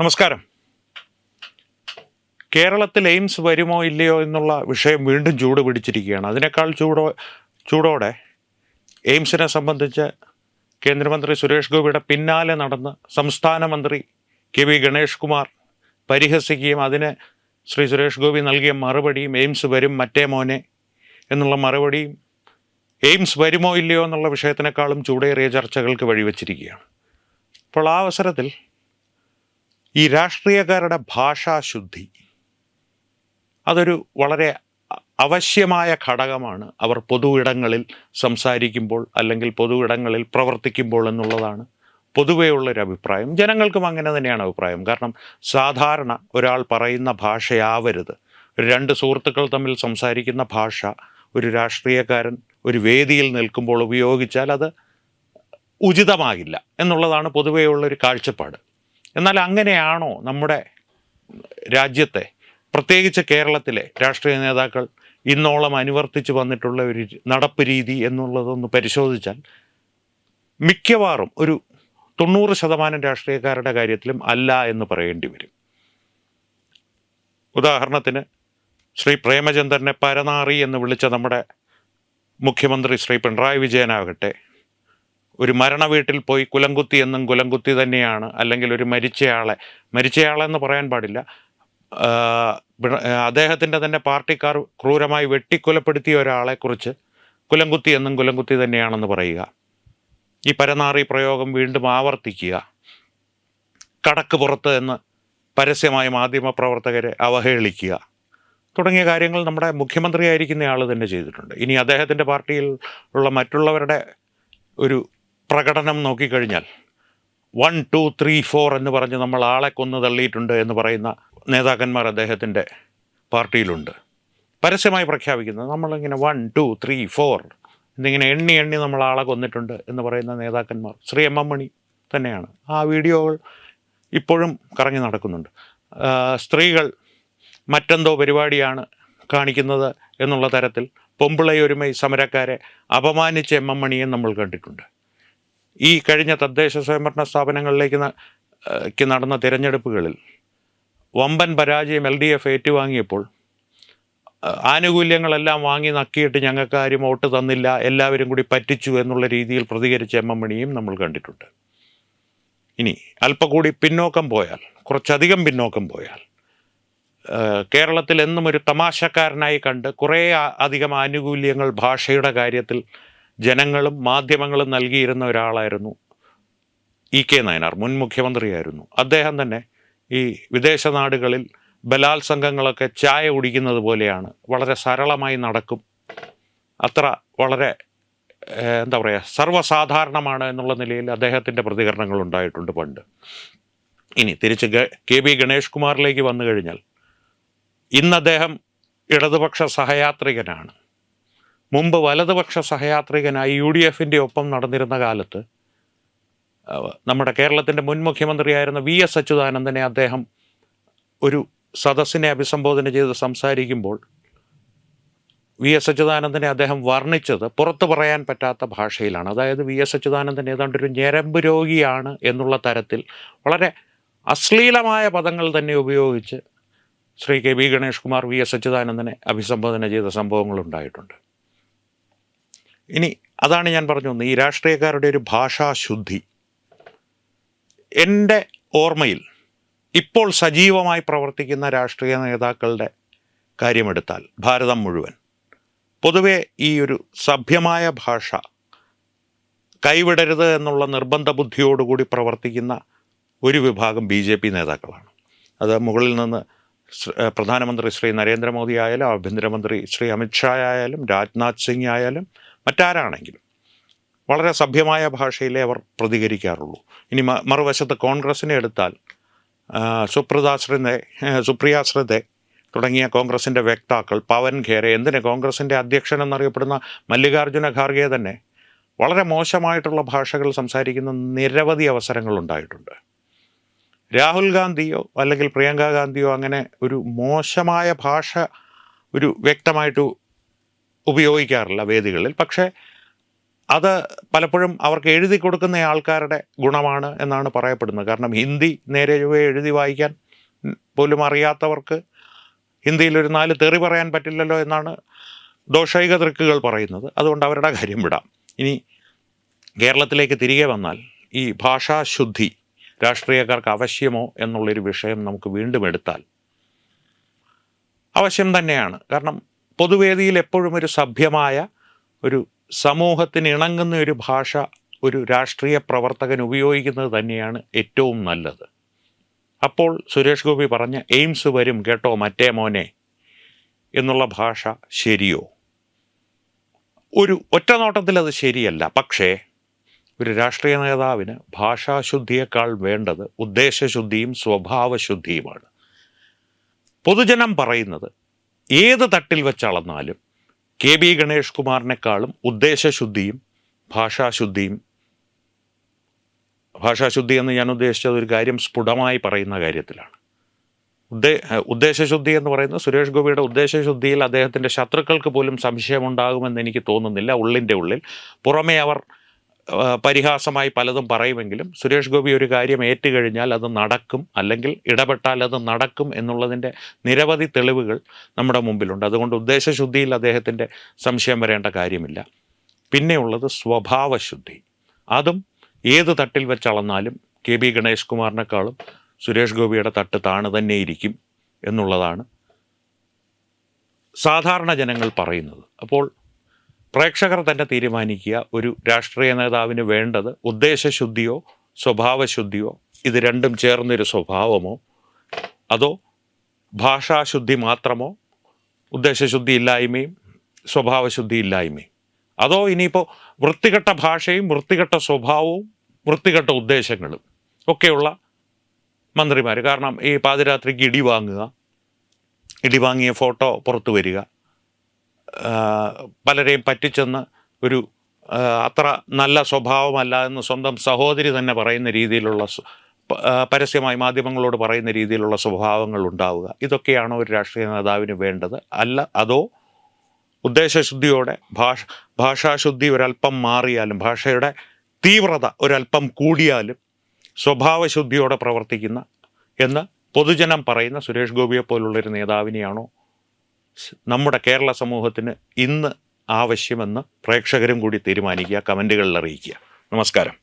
നമസ്കാരം. കേരളത്തിൽ എയിംസ് വരുമോ ഇല്ലയോ എന്നുള്ള വിഷയം വീണ്ടും ചൂട് പിടിച്ചിരിക്കുകയാണ്. അതിനേക്കാൾ ചൂടോടെ എയിംസിനെ സംബന്ധിച്ച് കേന്ദ്രമന്ത്രി സുരേഷ് ഗോപിയുടെ പിന്നാലെ നടന്ന് സംസ്ഥാന മന്ത്രി കെ.വി. ഗണേഷ് കുമാർ പരിഹസിക്കുകയും അതിന് ശ്രീ സുരേഷ് ഗോപി നൽകിയ മറുപടിയും എയിംസ് വരും മറ്റേ മോനെ എന്നുള്ള മറുപടിയും എയിംസ് വരുമോ ഇല്ലയോ എന്നുള്ള വിഷയത്തിനേക്കാളും ചൂടേറിയ ചർച്ചകൾക്ക് വഴിവെച്ചിരിക്കുകയാണ്. അപ്പോൾ ആ അവസരത്തിൽ ഈ രാഷ്ട്രീയക്കാരുടെ ഭാഷാശുദ്ധി അതൊരു വളരെ അവശ്യമായ ഘടകമാണ്. അവർ പൊതു ഇടങ്ങളിൽ സംസാരിക്കുമ്പോൾ അല്ലെങ്കിൽ പൊതു ഇടങ്ങളിൽ പ്രവർത്തിക്കുമ്പോൾ എന്നുള്ളതാണ് പൊതുവെയുള്ളൊരു അഭിപ്രായം. ജനങ്ങൾക്കും അങ്ങനെ തന്നെയാണ് അഭിപ്രായം. കാരണം സാധാരണ ഒരാൾ പറയുന്ന ഭാഷയാവരുത്. രണ്ട് സുഹൃത്തുക്കൾ തമ്മിൽ സംസാരിക്കുന്ന ഭാഷ ഒരു രാഷ്ട്രീയക്കാരൻ ഒരു വേദിയിൽ നിൽക്കുമ്പോൾ ഉപയോഗിച്ചാൽ അത് ഉചിതമാകില്ല എന്നുള്ളതാണ് പൊതുവെയുള്ളൊരു കാഴ്ചപ്പാട്. എന്നാൽ അങ്ങനെയാണോ നമ്മുടെ രാജ്യത്തെ, പ്രത്യേകിച്ച് കേരളത്തിലെ രാഷ്ട്രീയ നേതാക്കൾ ഇന്നോളം അനുവർത്തിച്ച് വന്നിട്ടുള്ള ഒരു നടപ്പ് രീതി എന്നുള്ളതൊന്ന് പരിശോധിച്ചാൽ മിക്കവാറും ഒരു 90% രാഷ്ട്രീയക്കാരുടെ കാര്യത്തിലും അല്ല എന്ന് പറയേണ്ടി വരും. ഉദാഹരണത്തിന് ശ്രീ പ്രേമചന്ദ്രനെ പരനാറി എന്ന് വിളിച്ച നമ്മുടെ മുഖ്യമന്ത്രി ശ്രീ പിണറായി വിജയനാകട്ടെ, ഒരു മരണ വീട്ടിൽ പോയി കുലംകുത്തി എന്നും കുലംകുത്തി തന്നെയാണ്, അല്ലെങ്കിൽ ഒരു മരിച്ചയാളെന്ന് പറയാൻ പാടില്ല, അദ്ദേഹത്തിൻ്റെ തന്നെ പാർട്ടിക്കാർ ക്രൂരമായി വെട്ടിക്കൊലപ്പെടുത്തിയ ഒരാളെക്കുറിച്ച് കുലംകുത്തി എന്നും കുലംകുത്തി തന്നെയാണെന്ന് പറയുക, ഈ പരനാറി പ്രയോഗം വീണ്ടും ആവർത്തിക്കുക, കടക്ക് പുറത്ത് എന്ന് പരസ്യമായി മാധ്യമപ്രവർത്തകരെ അവഹേളിക്കുക തുടങ്ങിയ കാര്യങ്ങൾ നമ്മുടെ മുഖ്യമന്ത്രിയായിരിക്കുന്ന ആൾ തന്നെ ചെയ്തിട്ടുണ്ട്. ഇനി അദ്ദേഹത്തിൻ്റെ പാർട്ടിയിൽ ഉള്ള മറ്റുള്ളവരുടെ ഒരു പ്രകടനം നോക്കിക്കഴിഞ്ഞാൽ 1, 2, 3, 4 എന്ന് പറഞ്ഞ് നമ്മൾ ആളെ കൊന്നു തള്ളിയിട്ടുണ്ട് എന്ന് പറയുന്ന നേതാക്കന്മാർ അദ്ദേഹത്തിൻ്റെ പാർട്ടിയിലുണ്ട്. പരസ്യമായി പ്രഖ്യാപിക്കുന്നത് നമ്മളിങ്ങനെ 1, 2, 3, 4 എന്നിങ്ങനെ എണ്ണി നമ്മൾ ആളെ കൊന്നിട്ടുണ്ട് എന്ന് പറയുന്ന നേതാക്കന്മാർ ശ്രീ എം മണി തന്നെയാണ്. ആ വീഡിയോകൾ ഇപ്പോഴും കറങ്ങി നടക്കുന്നുണ്ട്. സ്ത്രീകൾ മറ്റെന്തോ പരിപാടിയാണ് കാണിക്കുന്നത് എന്നുള്ള തരത്തിൽ പൊമ്പിളയൊരുമൈ സമരക്കാരെ അപമാനിച്ച എം മണിയെ നമ്മൾ കണ്ടിട്ടുണ്ട്. ഈ കഴിഞ്ഞ തദ്ദേശ സ്വയംഭരണ സ്ഥാപനങ്ങളിലേക്ക് നടന്ന തിരഞ്ഞെടുപ്പുകളിൽ വമ്പൻ പരാജയം LDF ഏറ്റുവാങ്ങിയപ്പോൾ ആനുകൂല്യങ്ങളെല്ലാം വാങ്ങി നക്കിയിട്ട് ഞങ്ങൾക്ക് ആരും വോട്ട് തന്നില്ല, എല്ലാവരും കൂടി പറ്റിച്ചു എന്നുള്ള രീതിയിൽ പ്രതികരിച്ച എം മണിയും നമ്മൾ കണ്ടിട്ടുണ്ട്. ഇനി അല്പം കൂടി പിന്നോക്കം പോയാൽ, കുറച്ചധികം പിന്നോക്കം പോയാൽ, കേരളത്തിൽ എന്നും ഒരു തമാശക്കാരനായി കണ്ട് കുറേ അധികം ആനുകൂല്യങ്ങൾ ഭാഷയുടെ കാര്യത്തിൽ ജനങ്ങളും മാധ്യമങ്ങളും നൽകിയിരുന്ന ഒരാളായിരുന്നു E.K. നായനാർ. മുൻ മുഖ്യമന്ത്രിയായിരുന്നു അദ്ദേഹം. തന്നെ ഈ വിദേശ നാടുകളിൽ ബലാത്സംഗങ്ങളൊക്കെ ചായ കുടിക്കുന്നത് പോലെയാണ്, വളരെ സരളമായി നടക്കും, അത്ര വളരെ എന്താ പറയുക, സർവ്വസാധാരണമാണ് എന്നുള്ള നിലയിൽ അദ്ദേഹത്തിൻ്റെ പ്രതികരണങ്ങൾ ഉണ്ടായിട്ടുണ്ട് പണ്ട്. ഇനി തിരിച്ച് K.B. ഗണേഷ് കുമാറിലേക്ക് വന്നു കഴിഞ്ഞാൽ, ഇന്ന് അദ്ദേഹം ഇടതുപക്ഷ സഹയാത്രികനാണ്. മുമ്പ് വലതുപക്ഷ സഹയാത്രികനായി UDFൻ്റെ ഒപ്പം നടന്നിരുന്ന കാലത്ത് നമ്മുടെ കേരളത്തിൻ്റെ മുൻ മുഖ്യമന്ത്രിയായിരുന്ന VS അച്യുതാനന്ദനെ അദ്ദേഹം ഒരു സദസ്സിനെ അഭിസംബോധന ചെയ്ത് സംസാരിക്കുമ്പോൾ VS അച്യുതാനന്ദനെ അദ്ദേഹം വർണ്ണിച്ചത് പുറത്തു പറയാൻ പറ്റാത്ത ഭാഷയിലാണ്. അതായത് VS അച്യുതാനന്ദൻ ഏതാണ്ടൊരു ഞരമ്പ് രോഗിയാണ് എന്നുള്ള തരത്തിൽ വളരെ അശ്ലീലമായ പദങ്ങൾ തന്നെ ഉപയോഗിച്ച് ശ്രീ K.B. ഗണേഷ് കുമാർ VS അച്യുതാനന്ദനെ അഭിസംബോധന ചെയ്ത സംഭവങ്ങളുണ്ടായിട്ടുണ്ട്. ഇനി അതാണ് ഞാൻ പറഞ്ഞു വന്നത്, ഈ രാഷ്ട്രീയക്കാരുടെ ഒരു ഭാഷാശുദ്ധി. എൻ്റെ ഓർമ്മയിൽ ഇപ്പോൾ സജീവമായി പ്രവർത്തിക്കുന്ന രാഷ്ട്രീയ നേതാക്കളുടെ കാര്യമെടുത്താൽ ഭാരതം മുഴുവൻ പൊതുവെ ഈ ഒരു സഭ്യമായ ഭാഷ കൈവിടരുത് എന്നുള്ള നിർബന്ധ ബുദ്ധിയോടുകൂടി പ്രവർത്തിക്കുന്ന ഒരു വിഭാഗം BJP നേതാക്കളാണ്. അത് മുകളിൽ നിന്ന് പ്രധാനമന്ത്രി ശ്രീ നരേന്ദ്രമോദി ആയാലും, ആഭ്യന്തരമന്ത്രി ശ്രീ അമിത്ഷാ ആയാലും, രാജ്നാഥ് സിംഗ് ആയാലും, മറ്റാരാണെങ്കിലും വളരെ സഭ്യമായ ഭാഷയിലേ അവർ പ്രതികരിക്കാറുള്ളൂ. ഇനി മറുവശത്ത് കോൺഗ്രസിനെ എടുത്താൽ സുപ്രിയ ശ്രിതെ തുടങ്ങിയ കോൺഗ്രസിൻ്റെ വക്താക്കൾ, പവൻ ഖേരെ, എന്തിന് കോൺഗ്രസിൻ്റെ അധ്യക്ഷൻ എന്നറിയപ്പെടുന്ന മല്ലികാർജുന ഖാർഗെ തന്നെ വളരെ മോശമായിട്ടുള്ള ഭാഷകൾ സംസാരിക്കുന്ന നിരവധി അവസരങ്ങളുണ്ടായിട്ടുണ്ട്. രാഹുൽ ഗാന്ധിയോ അല്ലെങ്കിൽ പ്രിയങ്ക ഗാന്ധിയോ അങ്ങനെ ഒരു മോശമായ ഭാഷ ഒരു വ്യക്തമായിട്ട് ഉപയോഗിക്കാറില്ല വേദികളിൽ. പക്ഷേ അത് പലപ്പോഴും അവർക്ക് എഴുതി കൊടുക്കുന്ന ആൾക്കാരുടെ ഗുണമാണ് എന്നാണ് പറയപ്പെടുന്നത്. കാരണം ഹിന്ദി നേരെ ചൊവ്വേ എഴുതി വായിക്കാൻ പോലും അറിയാത്തവർക്ക് ഹിന്ദിയിൽ ഒരു 4 തെറി പറയാൻ പറ്റില്ലല്ലോ എന്നാണ് ദോഷൈക ദൃക്കുകൾ പറയുന്നത്. അതുകൊണ്ട് അവരുടെ കാര്യം വിടാം. ഇനി കേരളത്തിലേക്ക് തിരികെ വന്നാൽ ഈ ഭാഷാശുദ്ധി രാഷ്ട്രീയക്കാർക്ക് ആവശ്യമോ എന്നുള്ളൊരു വിഷയം നമുക്ക് വീണ്ടും എടുത്താൽ ആവശ്യം തന്നെയാണ്. കാരണം പൊതുവേദിയിൽ എപ്പോഴും ഒരു സഭ്യമായ ഒരു സമൂഹത്തിന് ഇണങ്ങുന്ന ഒരു ഭാഷ ഒരു രാഷ്ട്രീയ പ്രവർത്തകൻ ഉപയോഗിക്കുന്നത് തന്നെയാണ് ഏറ്റവും നല്ലത്. അപ്പോൾ സുരേഷ് ഗോപി പറഞ്ഞ എയിംസ് വരും കേട്ടോ മറ്റേ മോനെ എന്നുള്ള ഭാഷ ശരിയോ? ഒരു ഒറ്റനോട്ടത്തിൽ അത് ശരിയല്ല. പക്ഷേ ഒരു രാഷ്ട്രീയ നേതാവിന് ഭാഷാശുദ്ധിയേക്കാൾ വേണ്ടത് ഉദ്ദേശശുദ്ധിയും സ്വഭാവശുദ്ധിയുമാണ്. പൊതുജനം പറയുന്നത് ഏത് തട്ടിൽ വെച്ചളന്നാലും KB ഗണേഷ് കുമാറിനെക്കാളും ഉദ്ദേശശുദ്ധിയും ഭാഷാശുദ്ധിയും, ഭാഷാശുദ്ധി എന്ന് ഞാൻ ഉദ്ദേശിച്ചത് ഒരു കാര്യം സ്ഫുടമായി പറയുന്ന കാര്യത്തിലാണ്. ഉദ്ദേശശുദ്ധി എന്ന് പറയുന്നത് സുരേഷ് ഗോപിയുടെ ഉദ്ദേശശുദ്ധിയിൽ അദ്ദേഹത്തിൻ്റെ ശത്രുക്കൾക്ക് പോലും സംശയമുണ്ടാകുമെന്ന് എനിക്ക് തോന്നുന്നില്ല. ഉള്ളിൻ്റെ ഉള്ളിൽ പുറമേ അവർ പരിഹാസമായി പലതും പറയുമെങ്കിലും സുരേഷ് ഗോപി ഒരു കാര്യം ഏറ്റുകഴിഞ്ഞാൽ അത് നടക്കും, അല്ലെങ്കിൽ ഇടപെട്ടാൽ അത് നടക്കും എന്നുള്ളതിൻ്റെ നിരവധി തെളിവുകൾ നമ്മുടെ മുമ്പിലുണ്ട്. അതുകൊണ്ട് ഉദ്ദേശശുദ്ധിയിൽ അദ്ദേഹത്തിൻ്റെ സംശയം വരേണ്ട കാര്യമില്ല. പിന്നെയുള്ളത് സ്വഭാവശുദ്ധി. അതും ഏത് തട്ടിൽ വെച്ചളന്നാലും KB ഗണേഷ് കുമാറിനേക്കാളും സുരേഷ് ഗോപിയുടെ തട്ട് താണ് തന്നെ ഇരിക്കും എന്നുള്ളതാണ് സാധാരണ ജനങ്ങൾ പറയുന്നത്. അപ്പോൾ പ്രേക്ഷകർ തന്നെ തീരുമാനിക്കുക, ഒരു രാഷ്ട്രീയ നേതാവിന് വേണ്ടത് ഉദ്ദേശശുദ്ധിയോ സ്വഭാവശുദ്ധിയോ, ഇത് രണ്ടും ചേർന്നൊരു സ്വഭാവമോ, അതോ ഭാഷാശുദ്ധി മാത്രമോ, ഉദ്ദേശശുദ്ധി ഇല്ലായ്മയും സ്വഭാവശുദ്ധി ഇല്ലായ്മയും, അതോ ഇനിയിപ്പോൾ വൃത്തികെട്ട ഭാഷയും വൃത്തികെട്ട സ്വഭാവവും വൃത്തികെട്ട ഉദ്ദേശങ്ങളും ഒക്കെയുള്ള മന്ത്രിമാർ. കാരണം ഈ പാതിരാത്രിക്ക് ഇടി വാങ്ങിയ ഫോട്ടോ പുറത്തു വരിക, പലരെയും പറ്റിച്ചെന്ന് ഒരു അത്ര നല്ല സ്വഭാവമല്ല എന്ന് സ്വന്തം സഹോദരി തന്നെ പറയുന്ന രീതിയിലുള്ള പരസ്യമായി മാധ്യമങ്ങളോട് പറയുന്ന രീതിയിലുള്ള സ്വഭാവങ്ങൾ ഉണ്ടാവുക, ഇതൊക്കെയാണോ ഒരു രാഷ്ട്രീയ നേതാവിന് വേണ്ടത്? അതോ ഉദ്ദേശശുദ്ധിയോടെ ഭാഷാശുദ്ധി ഒരല്പം മാറിയാലും, ഭാഷയുടെ തീവ്രത ഒരല്പം കൂടിയാലും സ്വഭാവശുദ്ധിയോടെ പ്രവർത്തിക്കുന്ന എന്ന് പൊതുജനം പറയുന്ന സുരേഷ് ഗോപിയെ പോലുള്ളൊരു നേതാവിനെയാണോ നമ്മുടെ കേരള സമൂഹത്തിന് ഇന്ന് ആവശ്യമെന്ന് പ്രേക്ഷകരും കൂടി തീരുമാനിക്കുക, കമൻറ്റുകളിൽ അറിയിക്കുക. നമസ്കാരം.